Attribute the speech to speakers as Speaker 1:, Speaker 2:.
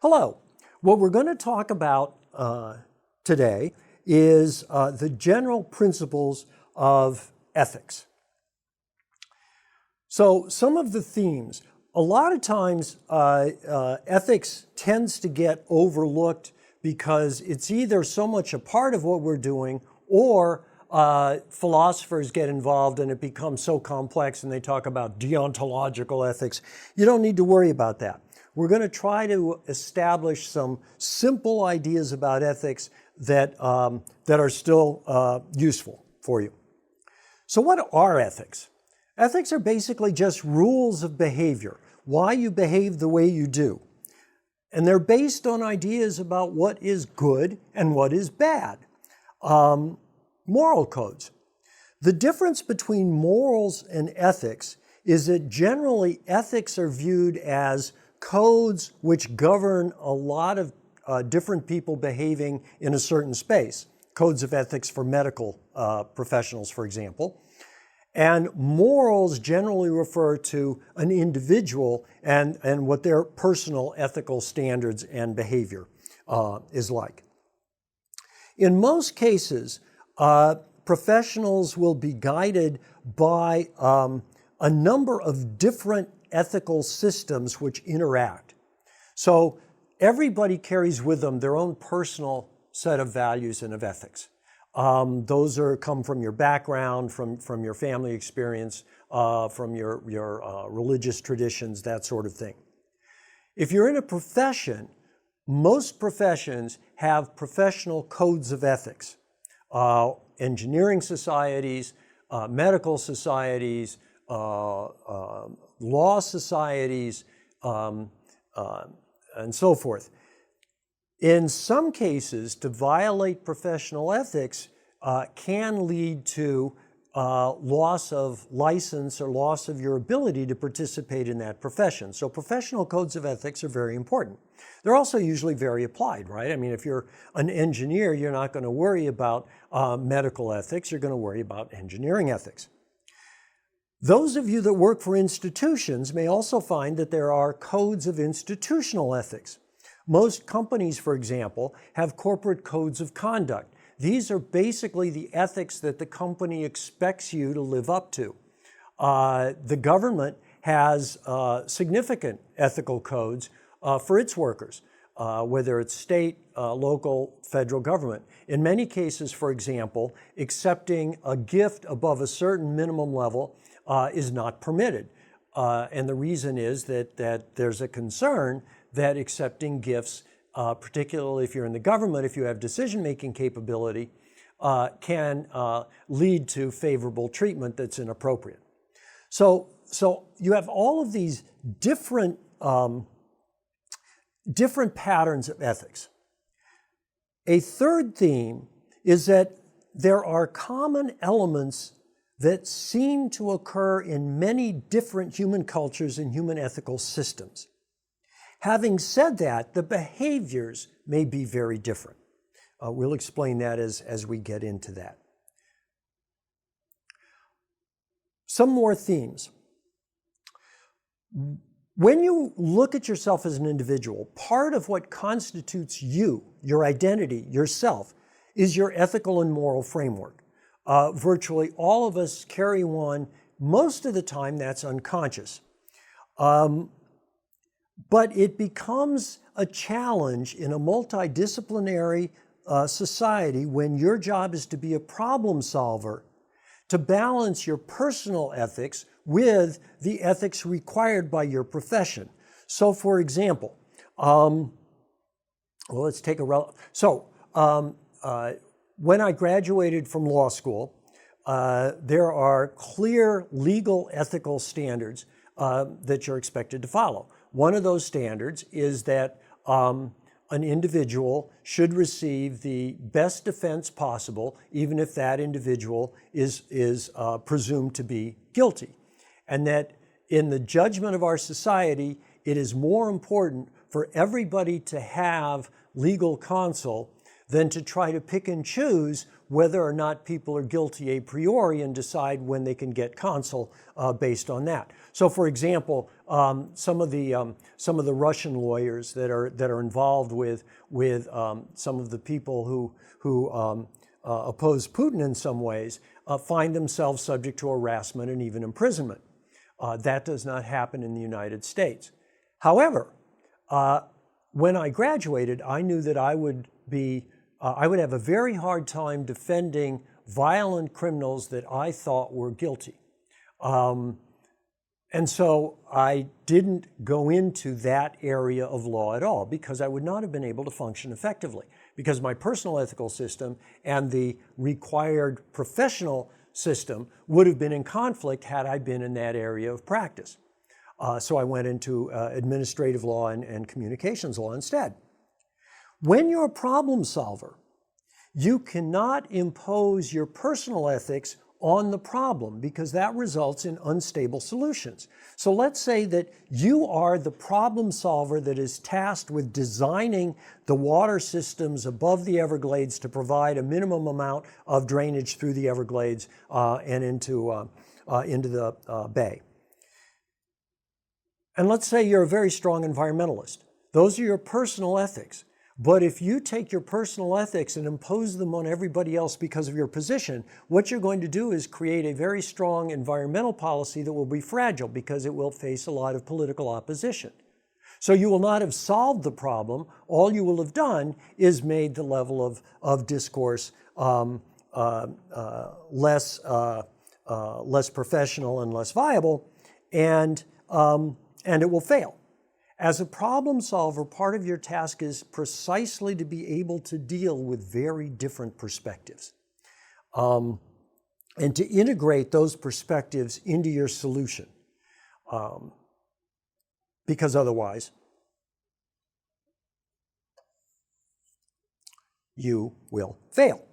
Speaker 1: Hello. What we're going to talk about today is the general principles of ethics. So some of the themes, a lot of times ethics tends to get overlooked because it's either so much a part of what we're doing or philosophers get involved and it becomes so complex and they talk about deontological ethics. You don't need to worry about that. We're going to try to establish some simple ideas about ethics that are still useful for you. So what are ethics? Ethics are basically just rules of behavior, why you behave the way you do. And they're based on ideas about what is good and what is bad. Moral codes. The difference between morals and ethics is that generally ethics are viewed as codes which govern a lot of different people behaving in a certain space. Codes of ethics for medical professionals, for example. And morals generally refer to an individual and what their personal ethical standards and behavior is like. In most cases, professionals will be guided by a number of different ethical systems which interact. So everybody carries with them their own personal set of values and of ethics. Those come from your background, from your family experience, from your religious traditions, that sort of thing. If you're in a profession, most professions have professional codes of ethics. Engineering societies, medical societies, law societies, and so forth. In some cases, to violate professional ethics can lead to loss of license or loss of your ability to participate in that profession. So professional codes of ethics are very important. They're also usually very applied, right? I mean, if you're an engineer, you're not going to worry about medical ethics, you're going to worry about engineering ethics. Those of you that work for institutions may also find that there are codes of institutional ethics. Most companies, for example, have corporate codes of conduct. These are basically the ethics that the company expects you to live up to. The government has significant ethical codes for its workers, whether it's state, local, federal government. In many cases, for example, accepting a gift above a certain minimum level is not permitted. And the reason is that there's a concern that accepting gifts, particularly if you're in the government, if you have decision-making capability, can lead to favorable treatment that's inappropriate. So you have all of these different patterns of ethics. A third theme is that there are common elements that seem to occur in many different human cultures and human ethical systems. Having said that, the behaviors may be very different. We'll explain that as we get into that. Some more themes. When you look at yourself as an individual, part of what constitutes you, your identity, yourself, is your ethical and moral framework. Virtually all of us carry one. Most of the time, that's unconscious. But it becomes a challenge in a multidisciplinary society when your job is to be a problem solver, to balance your personal ethics with the ethics required by your profession. So, for example, let's take when I graduated from law school, there are clear legal ethical standards that you're expected to follow. One of those standards is that an individual should receive the best defense possible, even if that individual is presumed to be guilty. And that in the judgment of our society, it is more important for everybody to have legal counsel than to try to pick and choose whether or not people are guilty a priori and decide when they can get consul based on that. So, for example, some of the Russian lawyers that are involved with some of the people who oppose Putin in some ways find themselves subject to harassment and even imprisonment. That does not happen in the United States. However, when I graduated, I knew that I would have a very hard time defending violent criminals that I thought were guilty. And so I didn't go into that area of law at all because I would not have been able to function effectively, because my personal ethical system and the required professional system would have been in conflict had I been in that area of practice. So I went into administrative law and communications law instead. When you're a problem solver, you cannot impose your personal ethics on the problem because that results in unstable solutions. So let's say that you are the problem solver that is tasked with designing the water systems above the Everglades to provide a minimum amount of drainage through the Everglades and into the bay. And let's say you're a very strong environmentalist. Those are your personal ethics. But if you take your personal ethics and impose them on everybody else because of your position, what you're going to do is create a very strong environmental policy that will be fragile because it will face a lot of political opposition. So you will not have solved the problem. All you will have done is made the level of discourse less professional and less viable, and it will fail. As a problem solver, part of your task is precisely to be able to deal with very different perspectives and to integrate those perspectives into your solution, because otherwise you will fail.